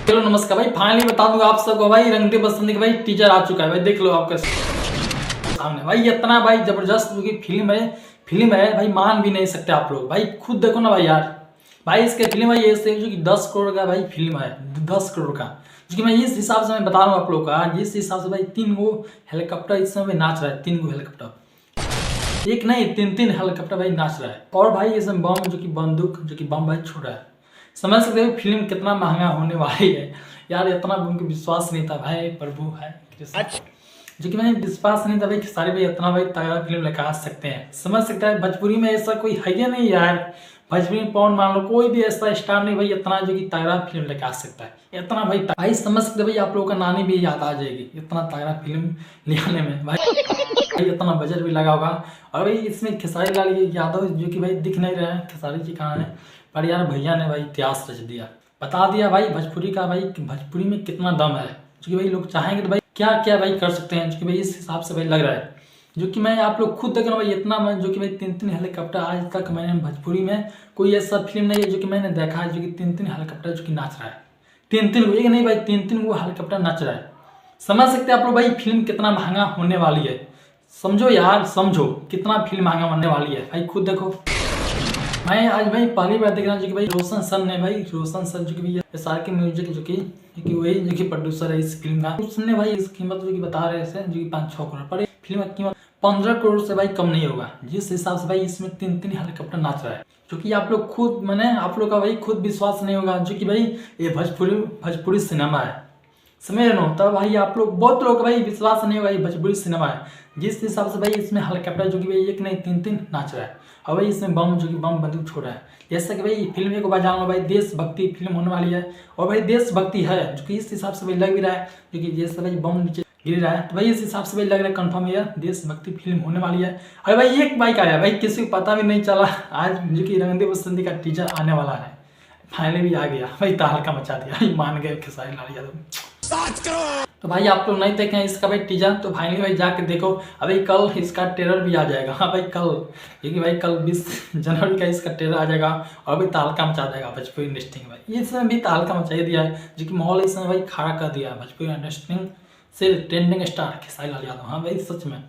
चलो नमस्कार भाई, फाइनली बता दूंगा आप सबको भाई, रंग दे बसंती का भाई टीजर आ चुका है भाई। देख लो आपके सामने भाई, इतना भाई जबरदस्त जो कि फिल्म है भाई, मान भी नहीं सकते आप लोग भाई। खुद देखो ना भाई यार, भाई इसके फिल्म है ये जो कि 10 करोड़ का भाई फिल्म है, 10 करोड़ का। जो कि मैं इस हिसाब से मैं बता रहा हूँ आप लोग का, जिस हिसाब से भाई 3 गो हेलीकॉप्टर इस समय नाच रहा है, 3 गो हेलीकॉप्टर, एक नहीं 3 हेलीकॉप्टर भाई नाच रहा है। और भाई इसमें बम जो कि बंदूक जो कि बम भाई छोड़ रहा है। समझ सकते हो फिल्म कितना महंगा होने वाली है यार। इतना उनको विश्वास नहीं था भाई, प्रभु है कृष्ण। जो कि मैंने विश्वास नहीं था भाई, सारे भाई इतना भाई तगड़ा फिल्म लेकर आ सकते हैं। समझ सकता है भोजपुरी में ऐसा कोई है या नहीं यार। भोजपुरी में पवन मान लो, कोई भी ऐसा स्टार नहीं भाई इतना जो कि तगड़ा फिल्म लेकर आ सकता है। इतना भाई समझ सकते भाई, आप लोगों का नानी भी याद आ जाएगी इतना तगड़ा फिल्म ले आने में भाई। इतना बजट भी लगा होगा। और भाई इसमें खेसारी लाल यादव जो कि भाई दिख नहीं रहे हैं, खेसारी जी कहाँ है, पर यार भैया ने भाई इतिहास रच दिया, बता दिया भाई भोजपुरी का भाई, भोजपुरी में कितना दम है। जो कि भाई लोग चाहेंगे तो भाई क्या क्या भाई कर सकते हैं। जो कि भाई इस हिसाब से भाई लग रहा है, जो कि मैं आप लोग खुद देख रहा हूँ भाई इतना मैं, जो कि भाई 3 हेलीकॉप्टर आज तक मैंने भोजपुरी में कोई ऐसा फिल्म नहीं है जो कि मैंने देखा है जो कि 3 हेलीकॉप्टर जो कि नाच रहा है। 3 एक नहीं भाई, 3 वो हेलीकॉप्टर नाच रहा है। समझ सकते हैं आप लोग भाई फिल्म कितना महंगा होने वाली है। समझो यार, समझो कितना फिल्म महंगा होने वाली है भाई, खुद देखो। मैं आज भाई पहली बार देख रहा हूँ जो कि भाई रोशन सर ने भाई, रोशन सर जो कि भैया SRK म्यूजिक जो कि वही जो कि प्रोड्यूसर है इस फिल्म का, उसने भाई इस कीमत जो कि बता रहे थे जो कि 5-6 करोड़, पर फिल्म की कीमत 15 करोड़ से भाई कम नहीं होगा। जिस हिसाब से भाई इसमें 3 हेलीकॉप्टर नाच रहा है, जो कि आप लोग खुद मैंने आप लोग का भाई खुद विश्वास नहीं होगा जो कि भाई ये भोजपुरी सिनेमा है। समझ रहे हो, तब भाई आप लोग बहुत लोग भाई विश्वास नहीं होगा ये भोजपुरी सिनेमा है। जिस हिसाब से भाई इसमें हेलीकॉप्टर जो कि भाई एक नहीं 3 नाच रहा है, और भाई इसमें बम जो कि बम बंदूक छोड़ रहा है। जैसा कि भाई फिल्म को जान लो भाई देशभक्ति फिल्म होने वाली है, और भाई देशभक्ति है जो कि इस हिसाब से भाई लग भी रहा है, जो कि जैसे भाई बम नीचे गिर रहा है तो भाई इस हिसाब से भाई लग रहा है कंफर्म यह देशभक्ति फिल्म होने वाली है। और भाई एक बाइक आया भाई, किसी को पता भी नहीं चला आज जो कि रंग दे बसंती का टीजर आने वाला है, फाइनली भी आ गया भाई, तहलका मचा दिया, मान गए खेसारी लाल यादव। तो भाई आप लोग नहीं देखे हैं इसका भाई टीजर, तो फाइनली भाई जाके देखो। अभी कल इसका ट्रेलर भी आ जाएगा, हाँ भाई कल, क्योंकि भाई कल 20 जनवरी का इसका ट्रेलर आ जाएगा, और भी तहलका मचा देगा भोजपुरी इंडस्ट्री में भाई। इसमें भी तहलका मचा दिया है, जो कि माहौल इसमें भाई खड़ा कर दिया है भोजपुरी इंडस्ट्री से। ट्रेंडिंग स्टार खेसारी लाल यादव, हाँ भाई सच में।